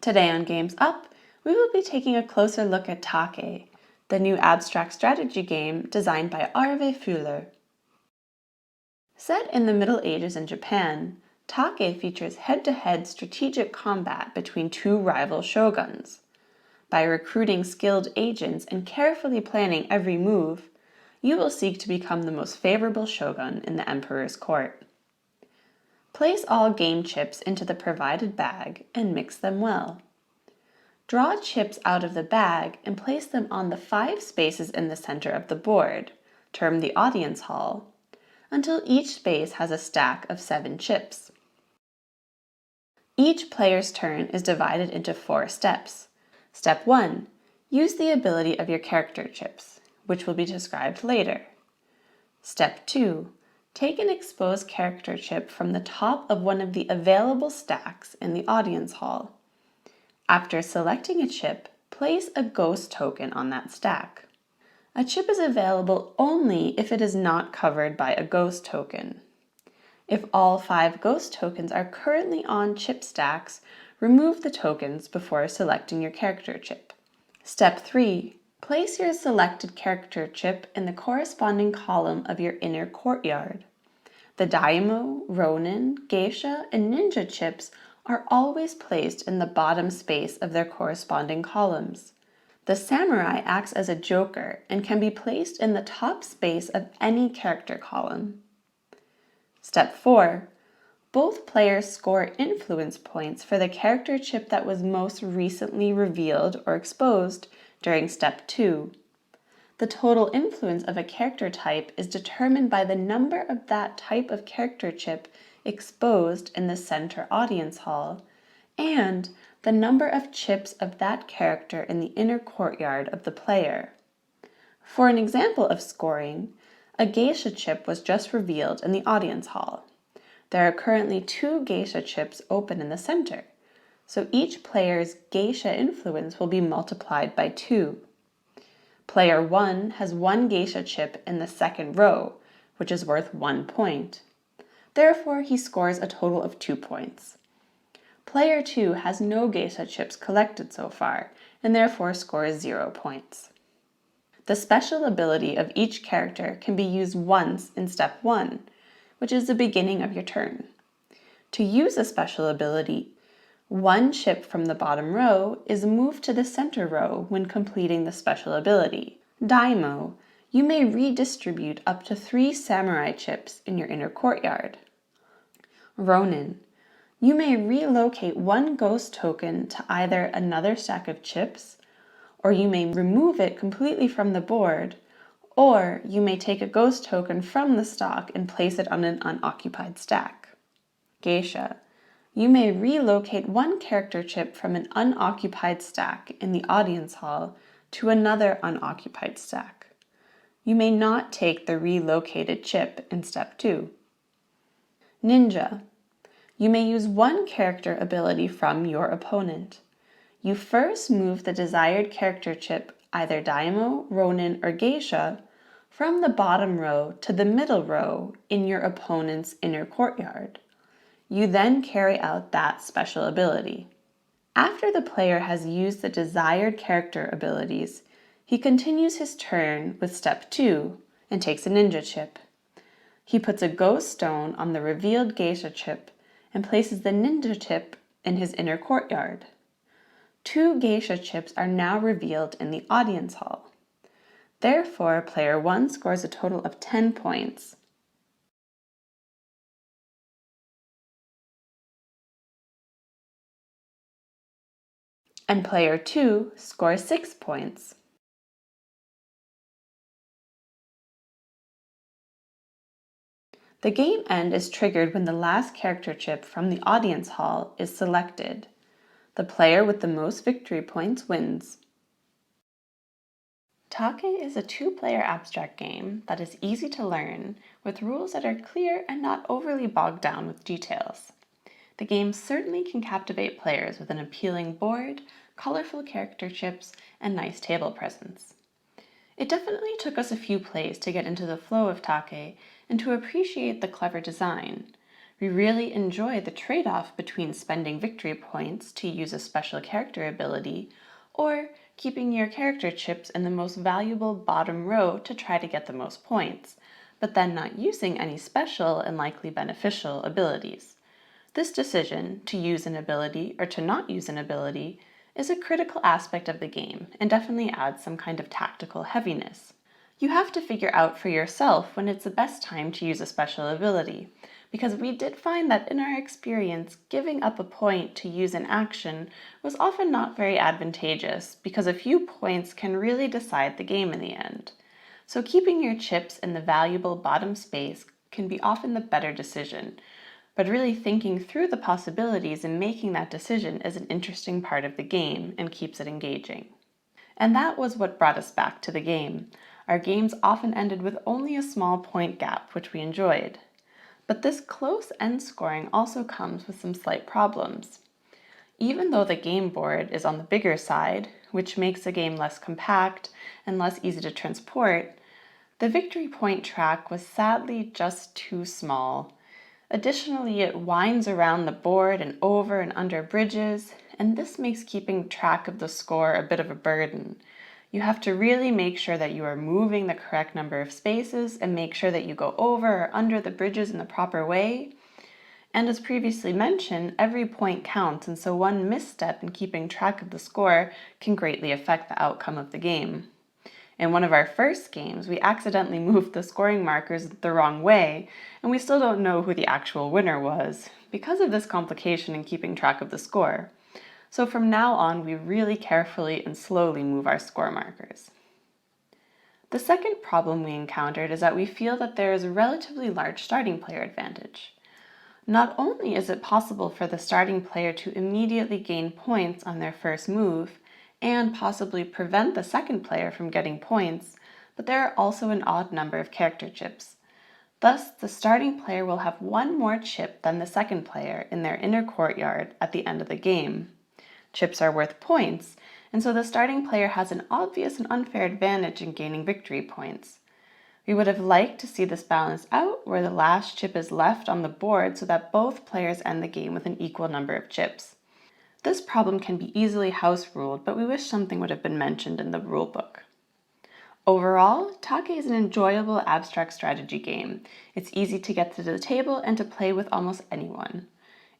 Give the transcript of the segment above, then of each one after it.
Today on Games Up, we will be taking a closer look at Take, the new abstract strategy game designed by Arve Fühler. Set in the Middle Ages in Japan, Take features head-to-head strategic combat between two rival shoguns. By recruiting skilled agents and carefully planning every move, you will seek to become the most favorable shogun in the emperor's court. Place all game chips into the provided bag and mix them well. Draw chips out of the bag and place them on the 5 spaces in the center of the board, termed the audience hall, until each space has a stack of 7 chips. Each player's turn is divided into 4 steps. Step 1. Use the ability of your character chips, which will be described later. Step 2. Take an exposed character chip from the top of one of the available stacks in the audience hall. After selecting a chip, place a ghost token on that stack. A chip is available only if it is not covered by a ghost token. If all 5 ghost tokens are currently on chip stacks, remove the tokens before selecting your character chip. Step 3. Place your selected character chip in the corresponding column of your inner courtyard. The Daimyo, Ronin, Geisha, and Ninja chips are always placed in the bottom space of their corresponding columns. The Samurai acts as a joker and can be placed in the top space of any character column. Step 4. Both players score influence points for the character chip that was most recently revealed or exposed during Step 2. The total influence of a character type is determined by the number of that type of character chip exposed in the center audience hall, and the number of chips of that character in the inner courtyard of the player. For an example of scoring, a Geisha chip was just revealed in the audience hall. There are currently 2 Geisha chips open in the center, so each player's Geisha influence will be multiplied by 2. Player 1 has 1 Geisha chip in the second row, which is worth 1 point. Therefore, he scores a total of 2 points. Player 2 has no Geisha chips collected so far, and therefore scores 0 points. The special ability of each character can be used once in Step 1, which is the beginning of your turn. To use a special ability, 1 chip from the bottom row is moved to the center row when completing the special ability. Daimyo, you may redistribute up to 3 samurai chips in your inner courtyard. Ronin, you may relocate 1 ghost token to either another stack of chips, or you may remove it completely from the board, or you may take a ghost token from the stock and place it on an unoccupied stack. Geisha, you may relocate 1 character chip from an unoccupied stack in the audience hall to another unoccupied stack. You may not take the relocated chip in Step 2. Ninja, you may use 1 character ability from your opponent. You first move the desired character chip, either Daimyo, Ronin, or Geisha, from the bottom row to the middle row in your opponent's inner courtyard. You then carry out that special ability. After the player has used the desired character abilities, he continues his turn with Step 2 and takes a ninja chip. He puts a ghost stone on the revealed Geisha chip and places the ninja chip in his inner courtyard. 2 Geisha chips are now revealed in the audience hall. Therefore, player 1 scores a total of 10 points. And player 2 scores 6 points. The game end is triggered when the last character chip from the audience hall is selected. The player with the most victory points wins. Take is a 2-player abstract game that is easy to learn, with rules that are clear and not overly bogged down with details. The game certainly can captivate players with an appealing board, colorful character chips, and nice table presence. It definitely took us a few plays to get into the flow of Take and to appreciate the clever design. We really enjoy the trade-off between spending victory points to use a special character ability or keeping your character chips in the most valuable bottom row to try to get the most points, but then not using any special and likely beneficial abilities. This decision, to use an ability or to not use an ability, is a critical aspect of the game and definitely adds some kind of tactical heaviness. You have to figure out for yourself when it's the best time to use a special ability, because we did find that in our experience, giving up a point to use an action was often not very advantageous because a few points can really decide the game in the end. So keeping your chips in the valuable bottom space can be often the better decision, but really thinking through the possibilities and making that decision is an interesting part of the game and keeps it engaging. And that was what brought us back to the game. Our games often ended with only a small point gap, which we enjoyed. But this close end scoring also comes with some slight problems. Even though the game board is on the bigger side, which makes the game less compact and less easy to transport, the victory point track was sadly just too small. Additionally, it winds around the board and over and under bridges, and this makes keeping track of the score a bit of a burden. You have to really make sure that you are moving the correct number of spaces and make sure that you go over or under the bridges in the proper way. And as previously mentioned, every point counts, and so one misstep in keeping track of the score can greatly affect the outcome of the game. In one of our first games, we accidentally moved the scoring markers the wrong way, and we still don't know who the actual winner was because of this complication in keeping track of the score. So from now on, we really carefully and slowly move our score markers. The second problem we encountered is that we feel that there is a relatively large starting player advantage. Not only is it possible for the starting player to immediately gain points on their first move, and possibly prevent the second player from getting points, but there are also an odd number of character chips. Thus, the starting player will have one more chip than the second player in their inner courtyard at the end of the game. Chips are worth points, and so the starting player has an obvious and unfair advantage in gaining victory points. We would have liked to see this balance out where the last chip is left on the board so that both players end the game with an equal number of chips. This problem can be easily house ruled, but we wish something would have been mentioned in the rulebook. Overall, Take is an enjoyable abstract strategy game. It's easy to get to the table and to play with almost anyone.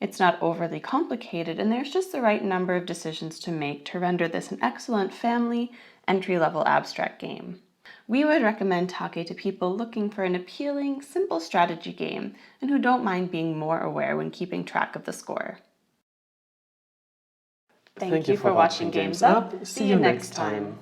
It's not overly complicated, and there's just the right number of decisions to make to render this an excellent family, entry-level abstract game. We would recommend Take to people looking for an appealing, simple strategy game and who don't mind being more aware when keeping track of the score. Thank you for watching Games Up. See you next time.